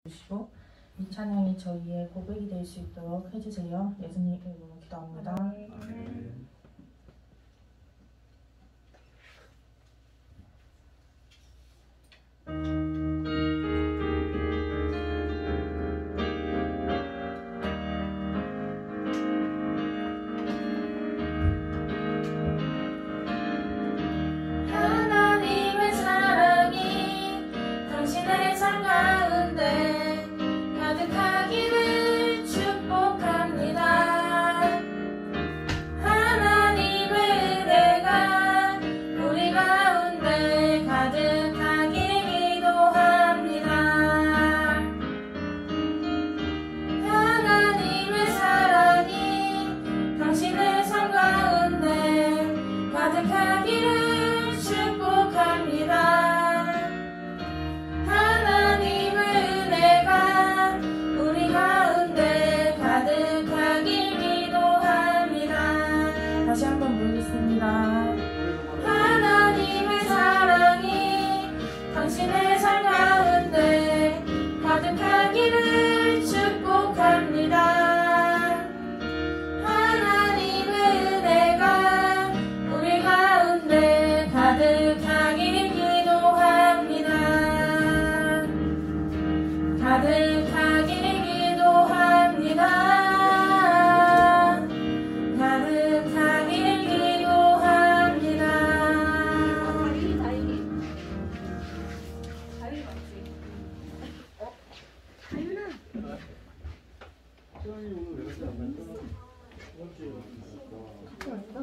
주시고 이 찬양이 저희의 고백이 될 수 있도록 해주세요. 예수님 이름으로 기도합니다. 아멘. 하나님의 사랑이 당신의 삶 가운데 가득하기를 축복합니다. 하나님의 은혜가 우리 가운데 가득하기를 기도합니다. 하나님의 사랑이 당신의 삶 가운데 가득하기를 축복합니다. 하나님의 은혜가 우리 가운데 가득하길 기도합니다. 다시 한번 부르겠습니다. 하나님의 사랑이 당신의 삶 가운데 가득하기를 축복합니다. 하나님의 은혜가 우리 가운데 가득하길 기도합니다. 가득하길 기도합니다. 가득하길 기도합니다. 다윤이 맞지? 다윤아. 태연이 오늘 왜 그렇게 안 갔어? 다음 주에 나올 수 있어? 다윤이 안 와?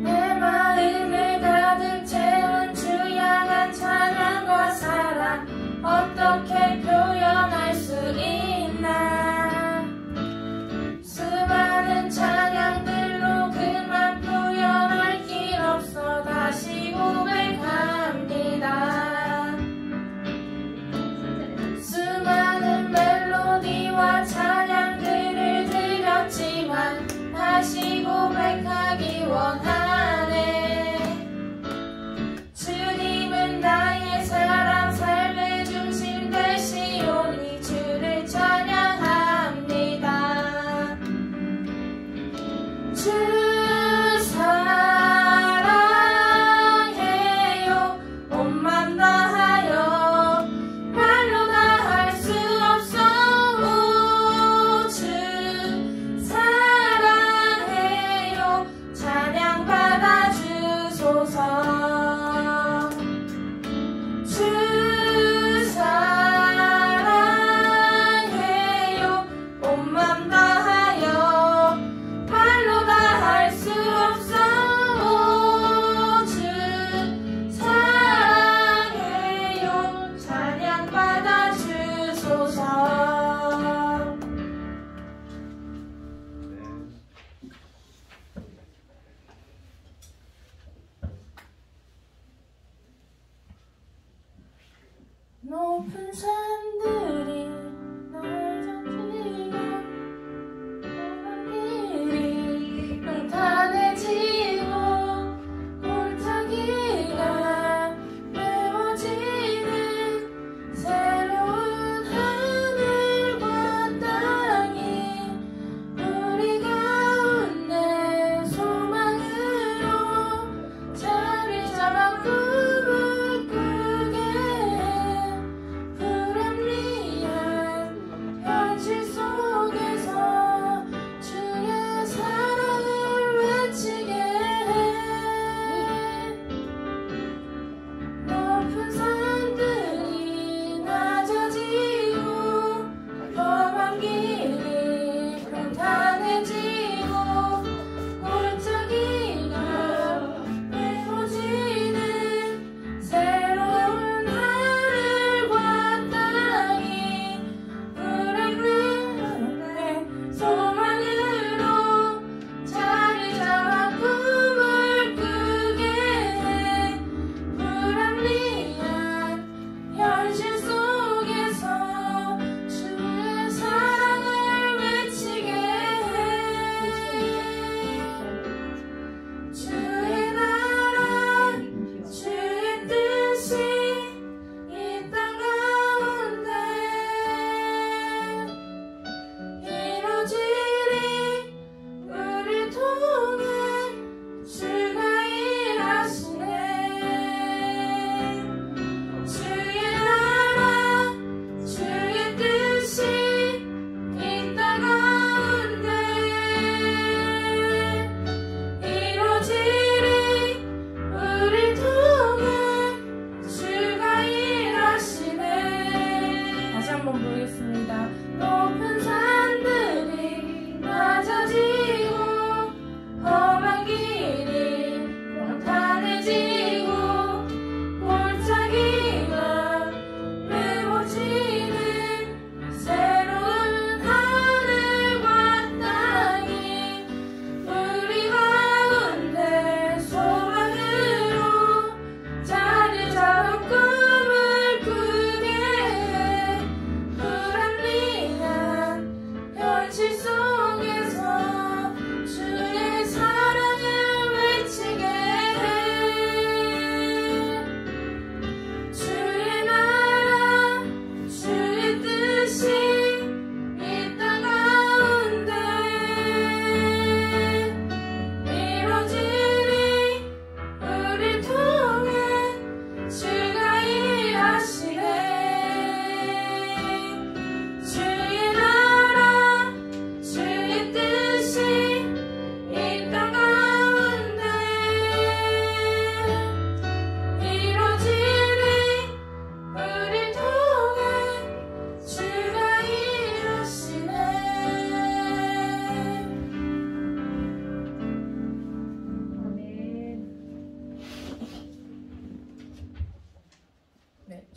내 마음을 가득 채운 주 향한 찬양과 사랑 어떻게 표현할 수 있나. 수많은 찬양들로 그만 표현할 길 없어 다시 고백합니다. 수많은 멜로디와 찬양들을 들렸지만 다시 고백하기 원하네. 주님은 나의 사랑 삶의 중심 되시오니 주를 찬양합니다. 주 사랑해요 온 맘 다하여 말로 다 할 수 없어. 오, 주 사랑해요 찬양 받아 주소서. 주 사랑해요 온 맘 다하여 말로 다 할 수 없어. 오, 주 사랑해요 찬양 받아 주소서. 높은 산들이 날 적시고 바람들이 평탄해지고 골짜기가 메워지는 새로운 하늘과 땅이 우리 가운데 소망으로 자리 잡아 꿈을 꾸게 해. 푸른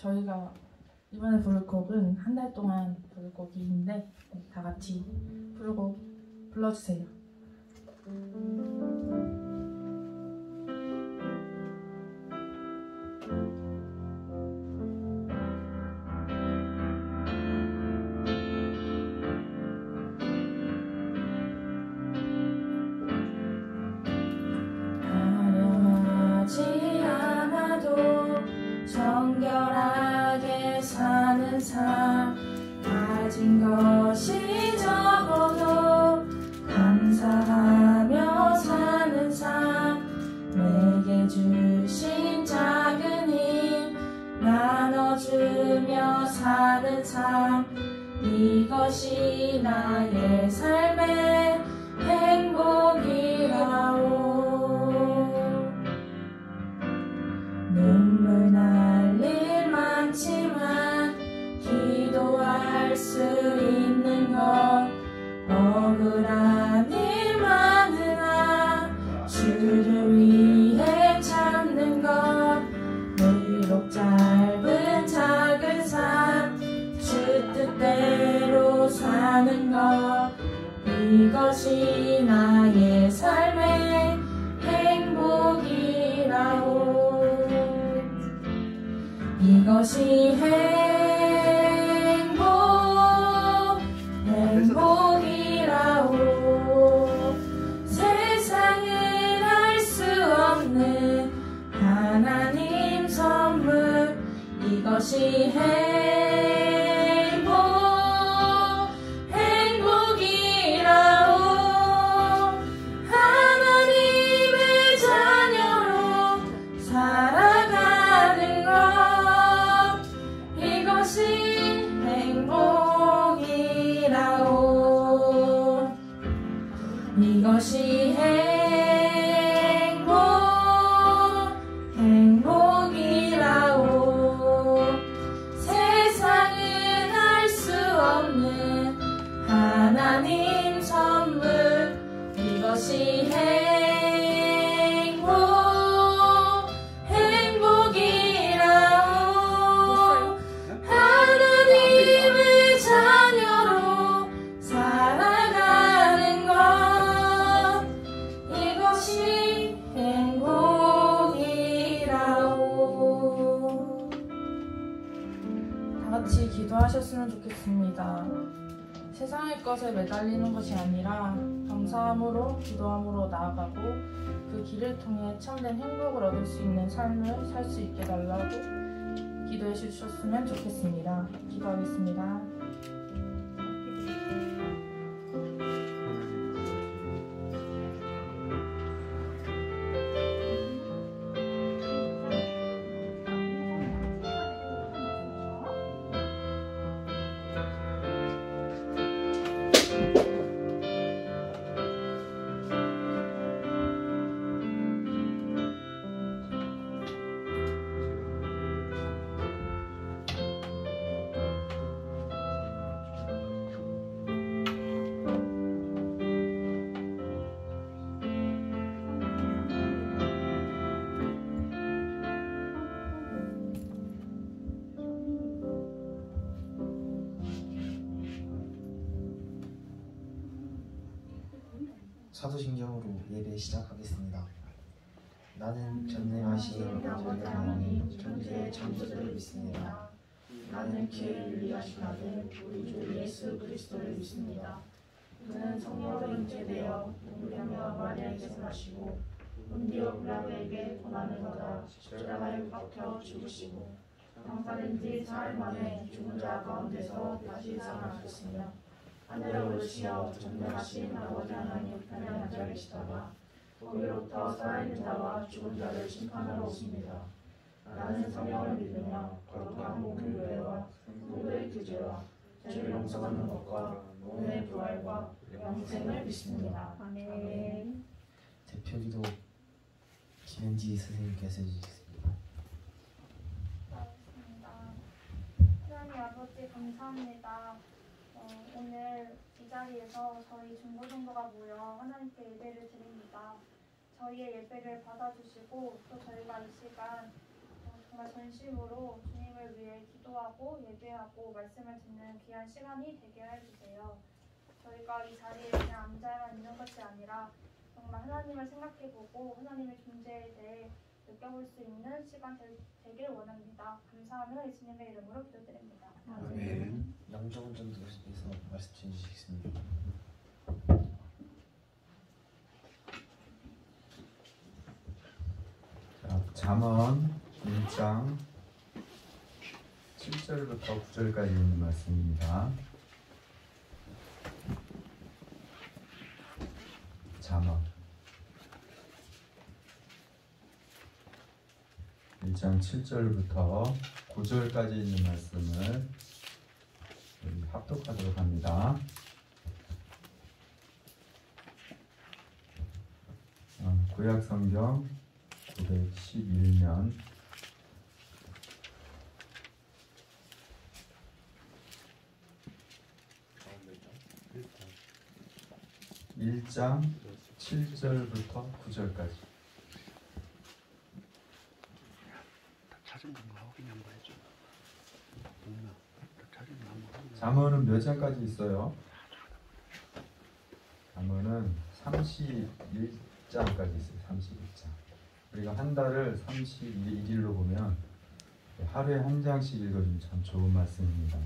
저희가 이번에 부를 곡은 한 달 동안 부를 곡인데 다 같이 부르고 불러주세요. 정결하게 사는 삶 가진 것이 적어도 감사하며 사는 삶 내게 주신 작은 힘 나눠주며 사는 삶 이것이 나의 삶의 행복이라오. 눈물 날 일 많지만 기도할 수 있는 것 억울한 일 많으나 주를 위해 찾는 것 비록 짧은 작은 삶 주 뜻대로 사는 것 이것이 나의 삶의 행복이라오. 이것이 행복이라오. 세상은 알 수 없는 하나님 선물 이것이 행복이라오. 하나님의 자녀로 살아가는 것 이것이 행복이라오. 이것이 행복이라오. 세상은 알 수 없는 하나님 선물 이것이 행복이라오. 하나님의 자녀로 살아가는 것 이것이 행복이라오. 다 같이 기도하셨으면 좋겠습니다. 세상의 것에 매달리는 것이 아니라 감사함으로 기도함으로 나아가고 그 길을 통해 참된 행복을 얻을 수 있는 삶을 살 수 있게 달라고 기도해 주셨으면 좋겠습니다. 기도하겠습니다. 사도신경으로 예배 시작하겠습니다. 나는 전능하신 아버지 하나님 천지의 창조주를 믿습니다. 나는 기회를 위하신 아들 우리 주 예수 그리스도를 믿습니다. 그는 성령으로 잉태되어 동물이며 마리아에게서 나시고 본디오 빌라도에게 고난을 받아 십자가에 못 박혀 죽으시고 장사된 지 사흘 만에 죽은 자 가운데서 다시 살아나셨으며 하늘에 오르시어 전능하신 아버지 하나님 우편에 앉아 계시다가 거기로부터 살아있는 자와 죽은 자를 심판하러 오십니다. 나는 성령을 믿으며 거룩한 공교회와 성도의 교제와 죄를 용서받는 것과 몸의 부활과 영생을 믿습니다. 아멘. 대표기도 김현지 선생님께서 해주시겠습니다. 하나님 아버지 감사합니다. 오늘 이 자리에서 저희 중고등부가 모여 하나님께 예배를 드립니다. 저희의 예배를 받아주시고 또 저희가 이 시간 정말 전심으로 주님을 위해 기도하고 예배하고 말씀을 듣는 귀한 시간이 되게 해주세요. 저희가 이 자리에 그냥 앉아만 있는 것이 아니라 정말 하나님을 생각해보고 하나님의 존재에 대해 느껴볼 수 있는 시간 되길 원합니다. 감사하며 예수님의 이름으로 기도드립니다. 아멘. 양정원 전도사님께서 말씀 전해주시겠습니다. 잠언 1장 7절부터 9절까지 있는 말씀입니다. 잠언 1장 7절부터 9절까지 있는 말씀을 합독하도록 합니다. 구약성경 911면 1장 7절부터 9절까지. 찾은 거 확인 한번 해줘. 찾은 거 한번 확인. 잠언은 몇 장까지 있어요? 잠언은 31장까지 있어요. 31장. 우리가 한 달을 31일로 보면 하루에 한 장씩 읽어주면 참 좋은 말씀입니다.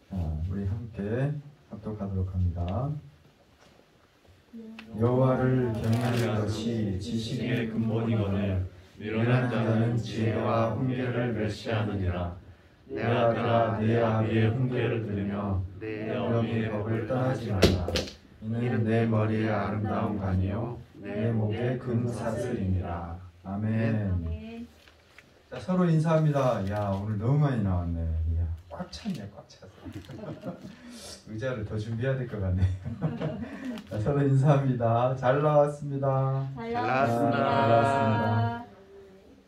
자, 우리 함께 합독하도록 합니다. 여호와를 경외하는 것이 지식의 근본이거늘 미련한 자는 지혜와 훈계를 멸시하느니라. 내 아들아 내 아비의 훈계를 들으며 내 어미의 법을 떠나지 말라. 이는 내 머리에 아름다운 관이요 내 목에 금사슬이니라. 아멘. 자, 서로 인사합니다. 야, 오늘 너무 많이 나왔네. 야, 꽉 찼네, 꽉 찼어. 의자를 더 준비해야 될 것 같네. 자, 서로 인사합니다. 잘 나왔습니다. 잘 나왔습니다. 나왔습니다.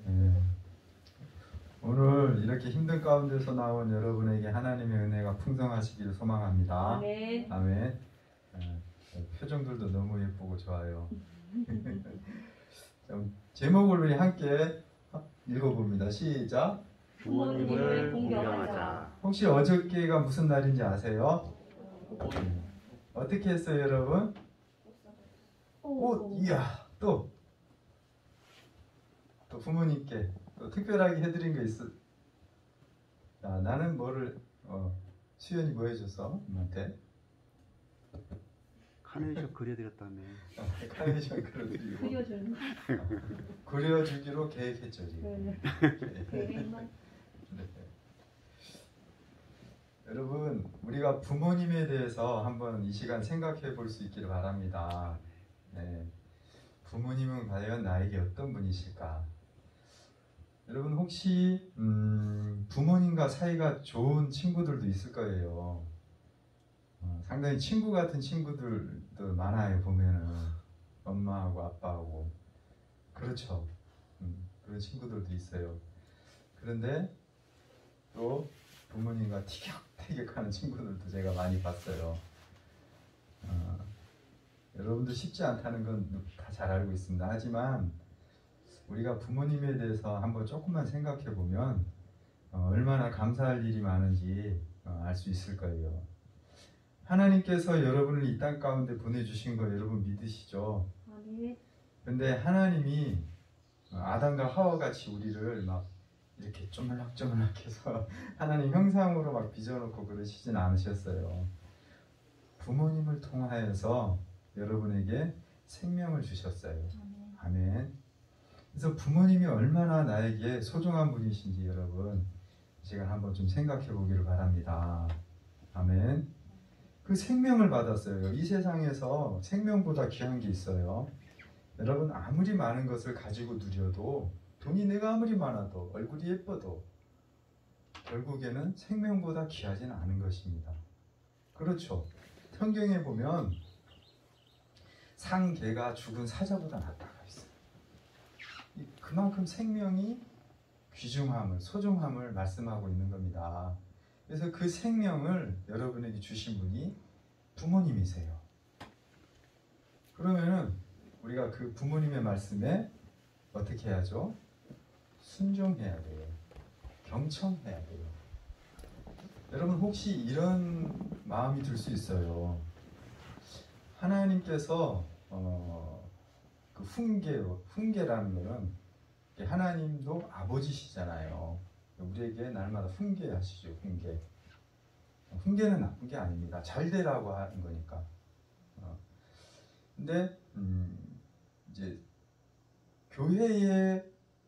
네. 오늘 이렇게 힘든 가운데서 나온 여러분에게 하나님의 은혜가 풍성하시기를 소망합니다. 아멘. 아멘. 표정들도 너무 예쁘고 좋아요. 제목을 우리 함께 읽어봅니다. 시작. 부모님을 공경하자. 혹시 어저께가 무슨 날인지 아세요? 어떻게 했어요, 여러분? 꽃. 이야. 또 부모님께 또 특별하게 해드린 거 있어? 자, 나는 뭐를 수연이 뭐 해줬어? 엄마한테? 카네이션 그려드렸다며. 카네이션 그려드리고 그려주는. 그려주기로 계획했죠 지금. 계획만. 네. 여러분, 우리가 부모님에 대해서 한번 이 시간 생각해 볼 수 있기를 바랍니다. 네. 부모님은 과연 나에게 어떤 분이실까? 여러분, 혹시 부모님과 사이가 좋은 친구들도 있을 거예요. 상당히 친구 같은 친구들도 많아요. 보면은 엄마하고 아빠하고. 그렇죠. 그런 친구들도 있어요. 그런데 또 부모님과 티격태격하는 친구들도 제가 많이 봤어요. 여러분도 쉽지 않다는 건 다 잘 알고 있습니다. 하지만 우리가 부모님에 대해서 한번 조금만 생각해 보면 얼마나 감사할 일이 많은지 알 수 있을 거예요. 하나님께서 여러분을 이 땅 가운데 보내주신 거 여러분 믿으시죠? 아멘. 근데 하나님이 아담과 하와 같이 우리를 막 이렇게 쪼물락쪼물락 해서 하나님 형상으로 막 빚어놓고 그러시진 않으셨어요. 부모님을 통하여서 여러분에게 생명을 주셨어요. 아멘. 그래서 부모님이 얼마나 나에게 소중한 분이신지 여러분 이 시간 한번 좀 생각해 보기를 바랍니다. 아멘. 그 생명을 받았어요. 이 세상에서 생명보다 귀한 게 있어요. 여러분, 아무리 많은 것을 가지고 누려도, 돈이 내가 아무리 많아도, 얼굴이 예뻐도 결국에는 생명보다 귀하지는 않은 것입니다. 그렇죠. 성경에 보면 상개가 죽은 사자보다 낫다고 있어요. 그만큼 생명이 귀중함을, 소중함을 말씀하고 있는 겁니다. 그래서 그 생명을 여러분에게 주신 분이 부모님이세요. 그러면은 우리가 그 부모님의 말씀에 어떻게 해야죠? 순종해야 돼요. 경청해야 돼요. 여러분 혹시 이런 마음이 들 수 있어요. 하나님께서 그 훈계라는 거는 하나님도 아버지시잖아요. 우리에게 날마다 훈계하시죠. 훈계는 나쁜 게 아닙니다. 잘 되라고 하는 거니까. 근데 이제 교회에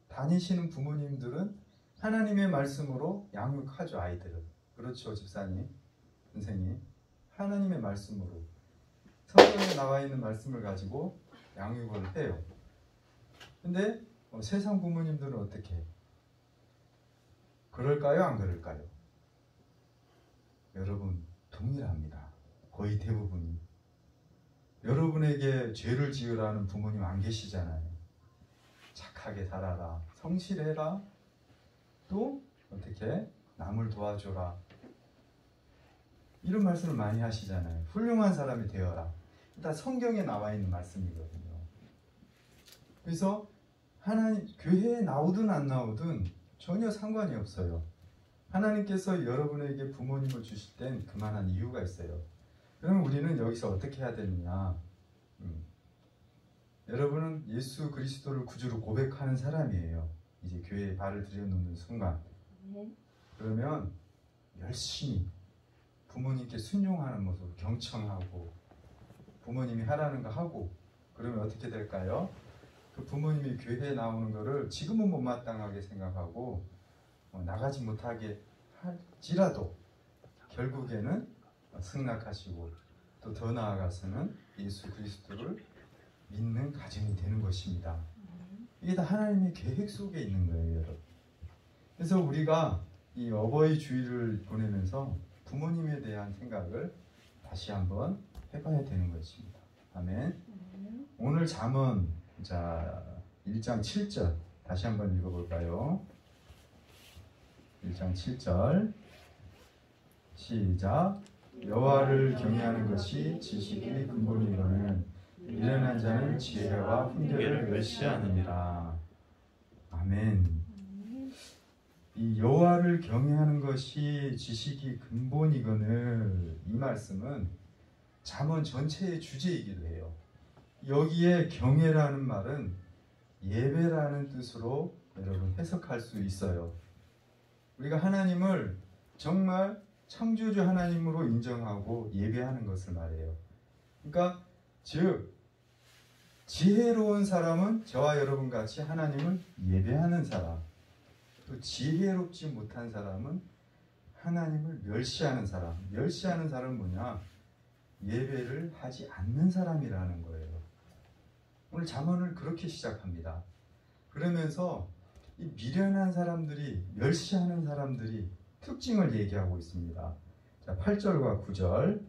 다니시는 부모님들은 하나님의 말씀으로 양육하죠. 아이들을. 그렇죠, 집사님, 선생님. 하나님의 말씀으로 성경에 나와 있는 말씀을 가지고 양육을 해요. 근데 세상 부모님들은 어떻게 해요? 그럴까요? 안 그럴까요? 여러분 동일합니다. 거의 대부분이. 여러분에게 죄를 지으라는 부모님 안 계시잖아요. 착하게 살아라, 성실해라, 또 어떻게 남을 도와줘라, 이런 말씀을 많이 하시잖아요. 훌륭한 사람이 되어라. 다 성경에 나와 있는 말씀이거든요. 그래서 하나님 교회에 나오든 안 나오든 전혀 상관이 없어요. 하나님께서 여러분에게 부모님을 주실 땐 그만한 이유가 있어요. 그럼 우리는 여기서 어떻게 해야 되느냐? 여러분은 예수 그리스도를 구주로 고백하는 사람이에요. 이제 교회에 발을 들여놓는 순간. 그러면 열심히 부모님께 순종하는 모습, 경청하고 부모님이 하라는 거 하고, 그러면 어떻게 될까요? 그 부모님이 교회에 나오는 거를 지금은 못마땅하게 생각하고 나가지 못하게 할지라도 결국에는 승낙하시고 또 더 나아가서는 예수 그리스도를 믿는 가정이 되는 것입니다. 이게 다 하나님의 계획 속에 있는 거예요, 여러분. 그래서 우리가 이 어버이 주일을 보내면서 부모님에 대한 생각을 다시 한번 해봐야 되는 것입니다. 아멘. 오늘 잠언 1장 7절 다시 한번 읽어볼까요? 1장 7절 시작. 여호와를 경외하는 것이 지식의 근본이거늘 미련한 자는 지혜와 훈계를 멸시하느니라. 아멘. 이 여호와를 경외하는 것이 지식이 근본이거늘, 이 말씀은 잠언 전체의 주제이기도 해요. 여기에 경외라는 말은 예배라는 뜻으로 여러분 해석할 수 있어요. 우리가 하나님을 정말 창조주 하나님으로 인정하고 예배하는 것을 말해요. 그러니까 즉 지혜로운 사람은 저와 여러분 같이 하나님을 예배하는 사람, 또 지혜롭지 못한 사람은 하나님을 멸시하는 사람. 멸시하는 사람은 뭐냐? 예배를 하지 않는 사람이라는 거예요. 오늘 잠언을 그렇게 시작합니다. 그러면서 이 미련한 사람들이, 멸시하는 사람들이 특징을 얘기하고 있습니다. 자, 8절과 9절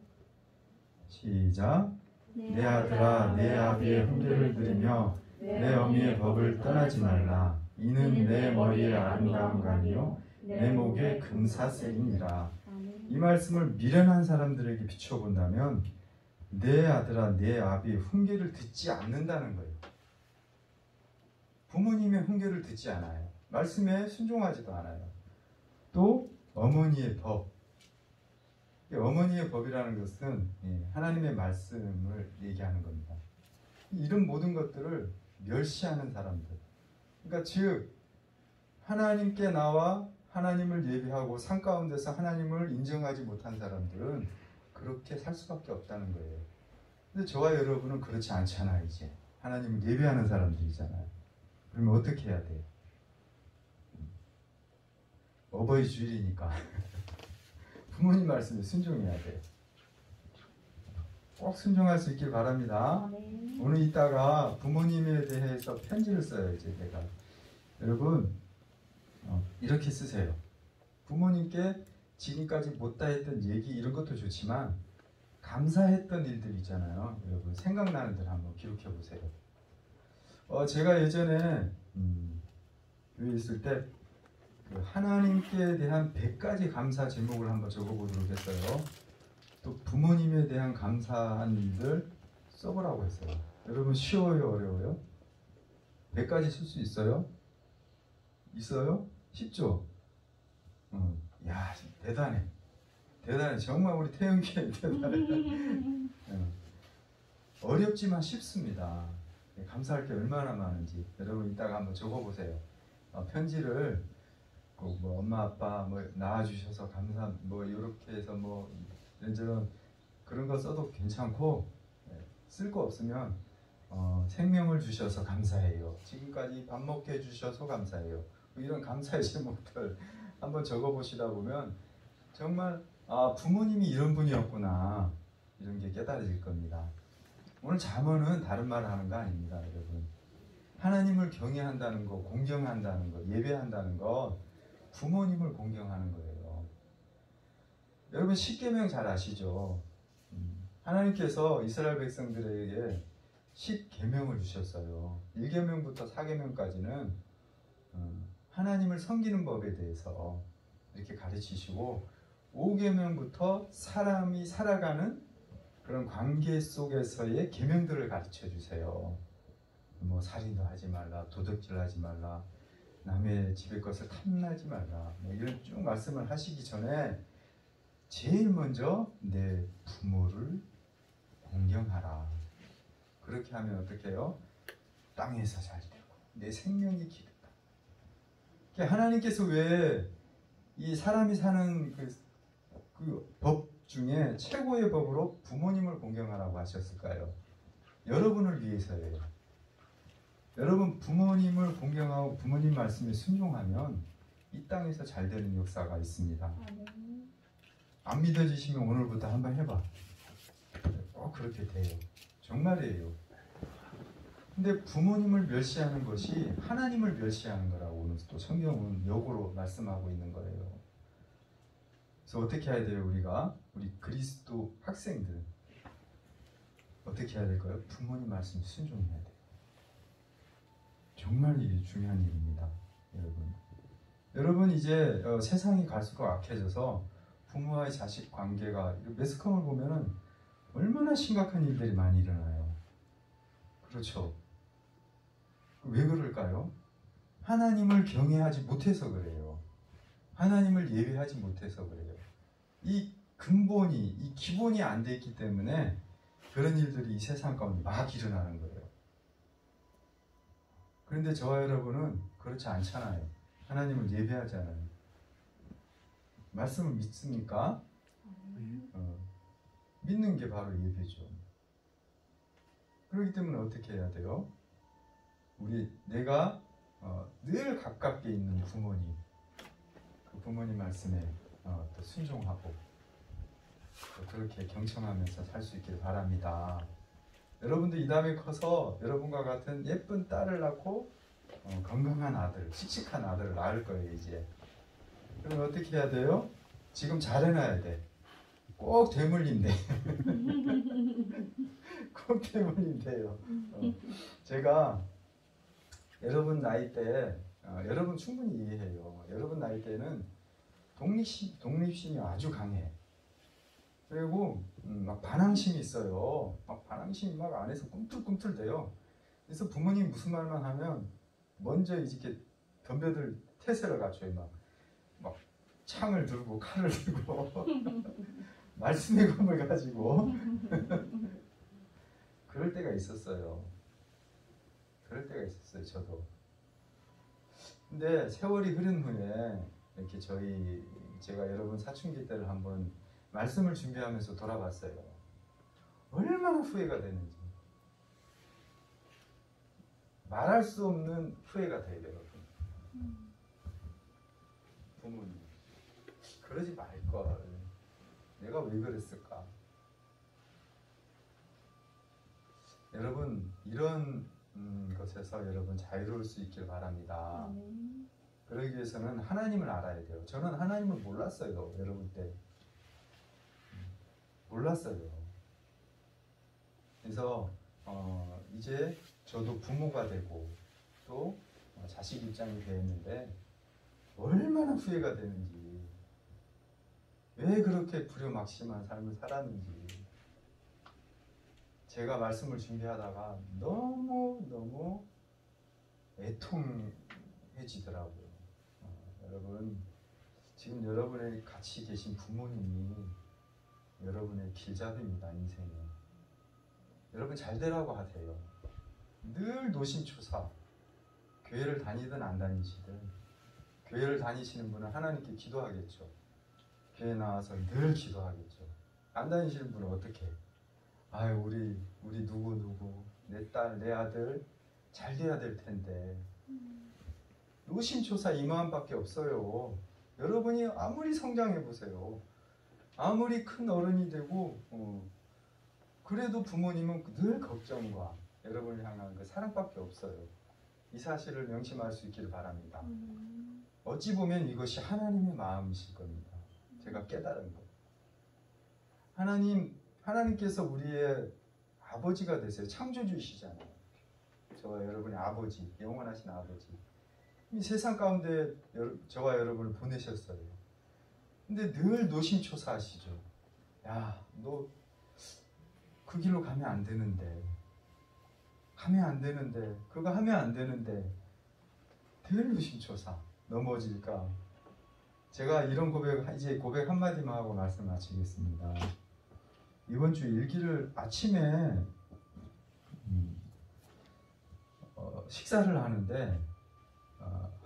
시작. 내 아들아, 내 아비의 훈계를 들으며 내 어미의 법을 떠나지 말라. 이는 내 머리에 아름다운 간이요 내 목에 금사슬이니라. 이 말씀을 미련한 사람들에게 비춰본다면 내 아들아, 내 아비의 훈계를 듣지 않는다는 거예요. 부모님의 훈계를 듣지 않아요. 말씀에 순종하지도 않아요. 또 어머니의 법. 어머니의 법이라는 것은 하나님의 말씀을 얘기하는 겁니다. 이런 모든 것들을 멸시하는 사람들. 그러니까 즉 하나님께 나와 하나님을 예배하고 산 가운데서 하나님을 인정하지 못한 사람들은 그렇게 살 수밖에 없다는 거예요. 근데 저와 여러분은 그렇지 않잖아요. 이제 하나님을 예배하는 사람들이잖아요. 그러면 어떻게 해야 돼요? 어버이 주일이니까 부모님 말씀에 순종해야 돼요. 꼭 순종할 수 있길 바랍니다. 오늘 이따가 부모님에 대해서 편지를 써요. 이제 내가 여러분 이렇게 쓰세요. 부모님께 지금까지 못다 했던 얘기 이런 것도 좋지만 감사했던 일들 있잖아요. 여러분 생각나는 들 한번 기록해 보세요. 제가 예전에 교회에 있을 때 그 하나님께 대한 100가지 감사 제목을 한번 적어보도록 했어요. 또 부모님에 대한 감사한 일들 써보라고 했어요. 여러분 쉬워요, 어려워요? 100가지 쓸 수 있어요? 있어요? 쉽죠? 야, 대단해. 대단해. 정말 우리 태영이 대단해. 어렵지만 쉽습니다. 감사할 게 얼마나 많은지 여러분 이따가 한번 적어보세요. 편지를 꼭 뭐 엄마 아빠 뭐 낳아주셔서 감사 뭐 이렇게 해서 뭐 이런저런 그런 거 써도 괜찮고 쓸 거 없으면 생명을 주셔서 감사해요. 지금까지 밥 먹게 해주셔서 감사해요. 뭐 이런 감사의 제목들 한번 적어보시다 보면 정말 부모님이 이런 분이었구나 이런 게 깨달아질 겁니다. 오늘 잠언은 다른 말을 하는 거 아닙니다, 여러분. 하나님을 경외한다는 거, 공경한다는 거, 예배한다는 거 부모님을 공경하는 거예요. 여러분 십계명 잘 아시죠? 하나님께서 이스라엘 백성들에게 10계명을 주셨어요. 1계명부터 4계명까지는 하나님을 섬기는 법에 대해서 이렇게 가르치시고 5계명부터 사람이 살아가는 그런 관계 속에서의 계명들을 가르쳐 주세요. 뭐 살인도 하지 말라, 도둑질하지 말라, 남의 집의 것을 탐나지 말라, 뭐 이런 쭉 말씀을 하시기 전에 제일 먼저 내 부모를 공경하라. 그렇게 하면 어떻게 해요? 땅에서 잘 되고 내 생명이 기르다. 하나님께서 왜 이 사람이 사는 그 법 중에 최고의 법으로 부모님을 공경하라고 하셨을까요? 여러분을 위해서예요. 여러분 부모님을 공경하고 부모님 말씀에 순종하면 이 땅에서 잘 되는 역사가 있습니다. 안 믿어지시면 오늘부터 한번 해봐. 꼭 그렇게 돼요. 정말이에요. 근데 부모님을 멸시하는 것이 하나님을 멸시하는 거라고 오늘 또 성경은 역으로 말씀하고 있는 거예요. 그래서 어떻게 해야 돼요? 우리 그리스도 학생들 어떻게 해야 될까요? 부모님 말씀 순종해야 돼요. 정말 이게 중요한 일입니다, 여러분. 여러분 이제 세상이 갈수록 악해져서 부모와의 자식 관계가 매스컴을 보면은 얼마나 심각한 일들이 많이 일어나요. 그렇죠? 왜 그럴까요? 하나님을 경외하지 못해서 그래요. 하나님을 예배하지 못해서 그래요. 이 근본이, 이 기본이 안 돼 있기 때문에 그런 일들이 이 세상 가운데 막 일어나는 거예요. 그런데 저와 여러분은 그렇지 않잖아요. 하나님을 예배하잖아요. 말씀을 믿습니까? 믿는 게 바로 예배죠. 그렇기 때문에 어떻게 해야 돼요? 내가 늘 가깝게 있는 부모님, 그 부모님 말씀에 또 순종하고 또 그렇게 경청하면서 살 수 있길 바랍니다. 여러분도 이 다음에 커서 여러분과 같은 예쁜 딸을 낳고 건강한 아들, 씩씩한 아들을 낳을 거예요. 이제 그럼 어떻게 해야 돼요? 지금 잘 해놔야 돼. 꼭 되물림 돼. 꼭 되물림 돼요. 제가 여러분 나이 때 여러분 충분히 이해해요. 여러분 나이 때는 독립심이 아주 강해. 그리고 막 반항심이 있어요. 막 반항심이 막 안에서 꿈틀꿈틀 대요. 그래서 부모님이 무슨 말만 하면 먼저 이렇게 덤벼들 태세를 갖춰요. 막 창을 들고 칼을 들고 말씀의 검을 가지고 그럴 때가 있었어요. 저도. 근데 세월이 흐른 후에 이렇게 제가 여러분 사춘기 때를 한번 말씀을 준비하면서 돌아봤어요. 얼마나 후회가 되는지. 말할 수 없는 후회가 돼요, 여러분. 부모님, 그러지 말걸. 내가 왜 그랬을까? 여러분, 이런 것에서 여러분 자유로울 수 있길 바랍니다. 그러기 위해서는 하나님을 알아야 돼요. 저는 하나님을 몰랐어요, 여러분 때. 몰랐어요. 그래서 이제 저도 부모가 되고 또 자식 입장이 되었는데 얼마나 후회가 되는지, 왜 그렇게 불효막심한 삶을 살았는지 제가 말씀을 준비하다가 너무 애통해지더라고요. 여러분, 지금 여러분의 같이 계신 부모님이 여러분의 길잡이입니다, 인생에. 여러분 잘 되라고 하세요. 늘 노심초사. 교회를 다니든 안 다니시든, 교회를 다니시는 분은 하나님께 기도하겠죠. 교회 나와서 늘 기도하겠죠. 안 다니시는 분은 어떻게? 아유, 우리 누구 내 딸, 내 아들 잘 돼야 될 텐데. 노심초사 이 마음밖에 없어요. 여러분이 아무리 성장해 보세요. 아무리 큰 어른이 되고 그래도 부모님은 늘 걱정과 여러분을 향한 그 사랑밖에 없어요. 이 사실을 명심할 수 있기를 바랍니다. 어찌 보면 이것이 하나님의 마음이실 겁니다. 제가 깨달은 것. 하나님께서 우리의 아버지가 되세요. 창조주이시잖아요. 저와 여러분의 아버지, 영원하신 아버지. 이 세상 가운데 저와 여러분을 보내셨어요. 근데 늘 노심초사하시죠. 야, 너 그 길로 가면 안 되는데, 그거 하면 안 되는데, 늘 노심초사. 넘어질까. 제가 이런 이제 고백 한마디만 하고 말씀 마치겠습니다. 이번 주 일기를 아침에 식사를 하는데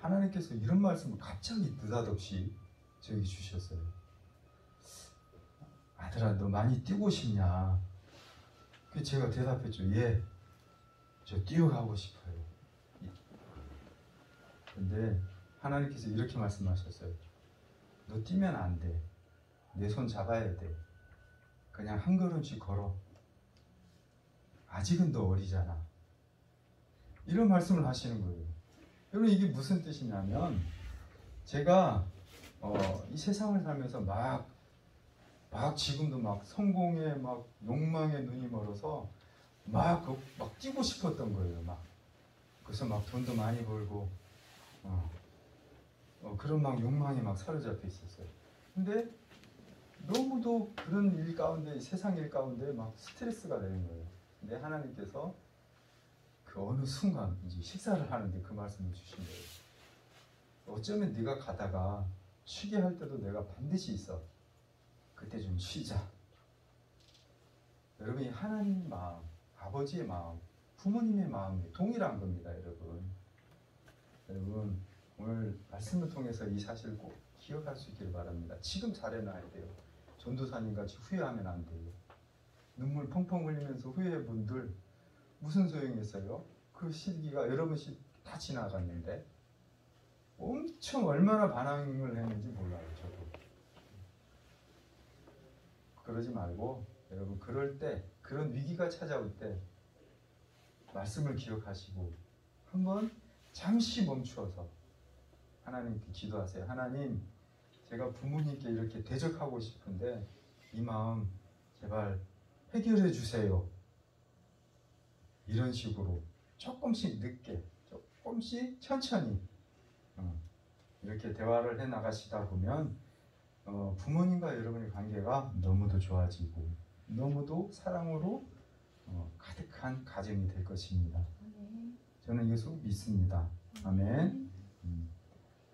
하나님께서 이런 말씀을 갑자기 느닷없이 저에게 주셨어요. 아들아, 너 많이 뛰고 싶냐? 제가 대답했죠. 예, 저 뛰어가고 싶어요. 근데 하나님께서 이렇게 말씀하셨어요. 너 뛰면 안 돼. 내 손 잡아야 돼. 그냥 한 걸음씩 걸어. 아직은 너 어리잖아. 이런 말씀을 하시는 거예요. 여러분, 이게 무슨 뜻이냐면, 제가 이 세상을 살면서 막 지금도 막 성공에 막 욕망에 눈이 멀어서 막 뛰고 싶었던 거예요. 그래서 막 돈도 많이 벌고 그런 막 욕망에 막 사로잡혀 있었어요. 근데 너무도 그런 일 가운데, 세상 일 가운데 막 스트레스가 되는 거예요. 근데 하나님께서 그 어느 순간 이제 식사를 하는데 그 말씀을 주신 거예요. 어쩌면 네가 가다가 쉬게 할 때도 내가 반드시 있어. 그때 좀 쉬자. 여러분이 하나님 마음, 아버지의 마음, 부모님의 마음이 동일한 겁니다, 여러분. 여러분, 오늘 말씀을 통해서 이 사실을 꼭 기억할 수 있기를 바랍니다. 지금 잘해놔야 돼요. 전도사님 같이 후회하면 안 돼요. 눈물 펑펑 흘리면서 후회해 분들 무슨 소용이 있어요? 그 시기가 여러분 다 지나갔는데 엄청 얼마나 반항을 했는지 몰라요, 저도. 그러지 말고 여러분, 그럴 때, 그런 위기가 찾아올 때 말씀을 기억하시고 한번 잠시 멈추어서 하나님께 기도하세요. 하나님, 제가 부모님께 이렇게 대적하고 싶은데 이 마음 제발 해결해 주세요. 이런 식으로 조금씩 늦게, 조금씩 천천히 이렇게 대화를 해 나가시다 보면 부모님과 여러분의 관계가 너무도 좋아지고 너무도 사랑으로 가득한 가정이 될 것입니다. 저는 이것을 믿습니다. 아멘.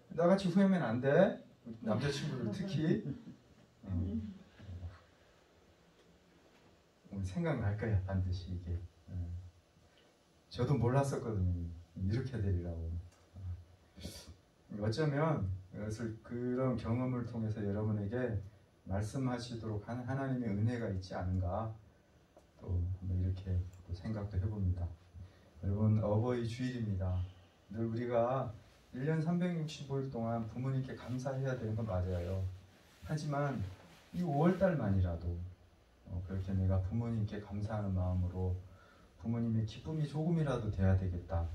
나같이 후회하면 안 돼. 남자친구들 특히 생각날 거야, 반드시 이게. 저도 몰랐었거든요. 이렇게 되리라고. 어쩌면 그런 경험을 통해서 여러분에게 말씀하시도록 하는 하나님의 은혜가 있지 않은가, 또 이렇게 또 생각도 해봅니다. 여러분, 어버이 주일입니다. 늘 우리가 1년 365일 동안 부모님께 감사해야 되는 건 맞아요. 하지만 이 5월달만이라도 그렇게 내가 부모님께 감사하는 마음으로 부모님의 기쁨이 조금이라도 돼야 되겠다.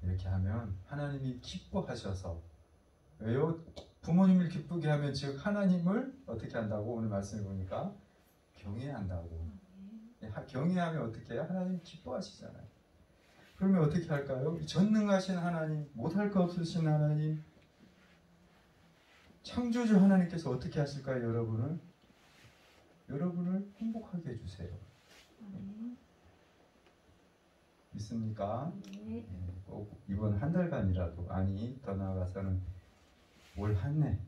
이렇게 하면 하나님이 기뻐하셔서, 왜요? 부모님을 기쁘게 하면 즉 하나님을 어떻게 한다고? 오늘 말씀을 보니까 경외한다고. 경외하면 어떻게 해요? 하나님 기뻐하시잖아요. 그러면 어떻게 할까요? 전능하신 하나님, 못할 거 없으신 하나님, 창조주 하나님께서 어떻게 하실까요? 여러분을 행복하게 해주세요. 믿습니까? 꼭 이번 한 달간이라도, 아니 더 나아가서는 올 한 해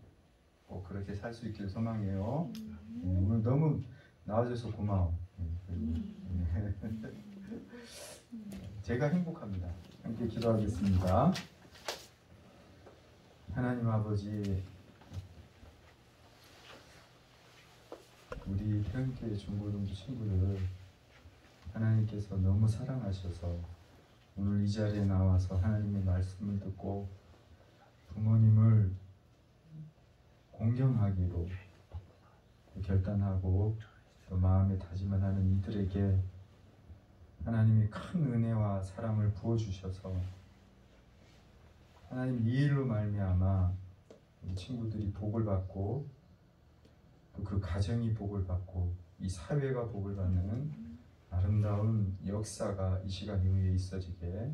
꼭 그렇게 살 수 있길 소망해요. 오늘 너무 나와줘서 고마워. 제가 행복합니다. 함께 기도하겠습니다. 하나님 아버지, 우리 태연교회 중고등부 친구를 하나님께서 너무 사랑하셔서 오늘 이 자리에 나와서 하나님의 말씀을 듣고 부모님을 공경하기로 결단하고 또 마음에 다짐을 하는 이들에게 하나님이 큰 은혜와 사랑을 부어주셔서 하나님 이 일로 말미암아 우리 친구들이 복을 받고 또 그 가정이 복을 받고 이 사회가 복을 받는 아름다운 역사가 이 시간 이후에 있어지게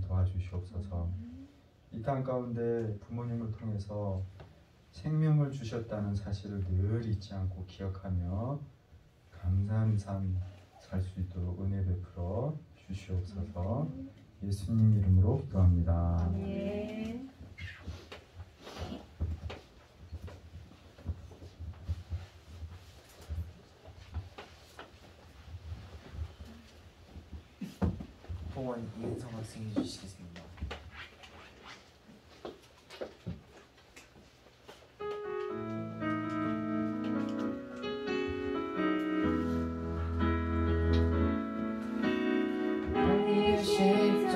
도와주시옵소서. 이 땅 가운데 부모님을 통해서 생명을 주셨다는 사실을 늘 잊지 않고 기억하며 감사하는 삶 살 수 있도록 은혜 베풀어 주시옵소서. 예수님 이름으로 기도합니다. 네. 홍원 이은성 학생해 주시겠습니다.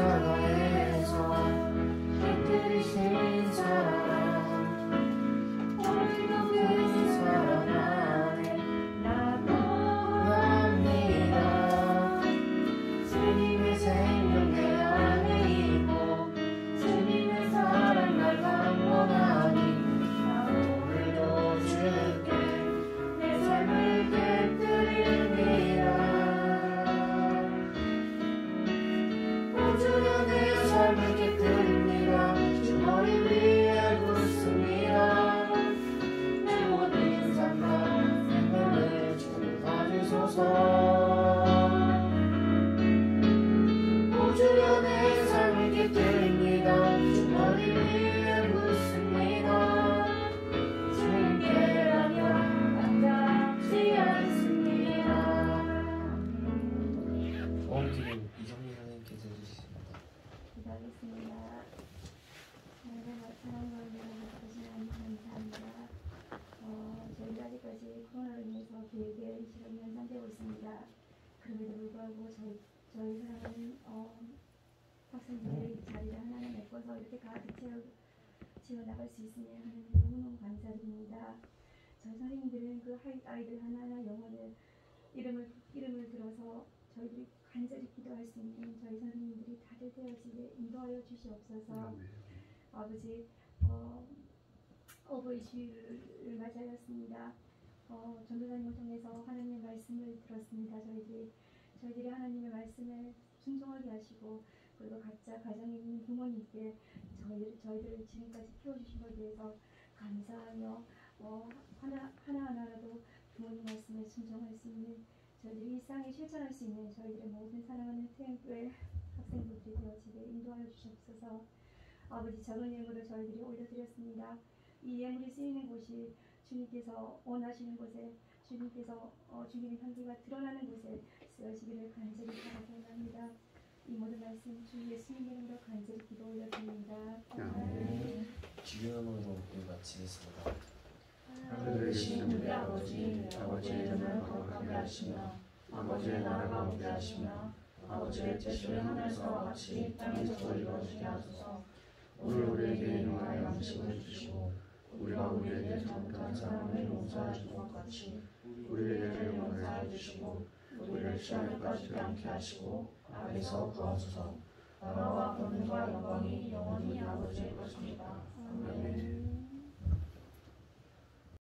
십자가에서 빛들이신 사랑, 오늘도 그 사랑 안에 나도 갑니다. 주님의 생명 내 안에 있고 주님의 사랑 날 감동하니 나 오늘도 주께 내 삶을 깨뜨립니다. 주여 내 삶을 깨뜨립니다. 주 머리 위에 굽습니다. 주 모든 삶과 생명을 주를 봐주소서. 주여 내 삶을 깨뜨립니다. 주 머리 위에 굽습니다. 주님께라면 남잡지 않습니다. 오늘은 이정민 선생님께서 해주셨습니다. 기도하겠습니다. 하나님 말씀한 걸 주신 하나님 감사합니다. 저희가 아직까지 코로나로 인해서 계획의 시간이 연장되고 있습니다. 그럼에도 불구하고 저희 사랑하는 학생들의 자리를 하나하나 메꿔서 이렇게 가득 채워나갈 수 있으니 하나님 너무너무 감사드립니다. 저희 선생님들은 그 아이들 하나하나 영혼을 이름을 들어서 저희들이 간절히 기도할 수 있는 저희 선생님들이 다들 되어지게 인도하여 주시옵소서. 아버지, 어버이 주일을 맞이하였습니다. 전도사님을 통해서 하나님의 말씀을 들었습니다. 저희들이 하나님의 말씀을 순종하게 하시고 그리고 각자 가정에 있는 부모님께 저희들을 지금까지 키워주신 것에 대해서 감사하며 하나하나라도 부모님 말씀에 순종할 수 있는 저희들이 일상에 실천할 수 있는 저희들의 모든 사랑하는 태연교회 학생들이 되어지게 인도하여 주시옵소서. 아버지, 작은 예물을 저희들이 올려드렸습니다. 이 예물이 쓰이는 곳이 주님께서 원하시는 곳에 주님께서 주님의 향기가 드러나는 곳에 쓰여지기를 간절히 바라옵나이다. 이 모든 말씀 주 예수님 이름으로 간절히 기도 올려드립니다. 아멘. 주기도문으로 마치겠습니다. 하늘에 계신 우리 아버지, 아버지의 이름을 거룩하게 하시며 아버지의 나라가 오게 하시며 아버지의 뜻을 하늘에서와 같이 땅에서도 이루어지게 하소서. 오늘 우리에게 일용할 양식을 주시고 우리가 우리에게 잘못한 사람을 용서해 준 것 같이 우리의 죄를 용서해 주시고 우리를 시험에 빠지지 않게 하시고 악에서 구하소서. 나라와 권능과 영광이 영원히 아버지의 것입니다. 아멘.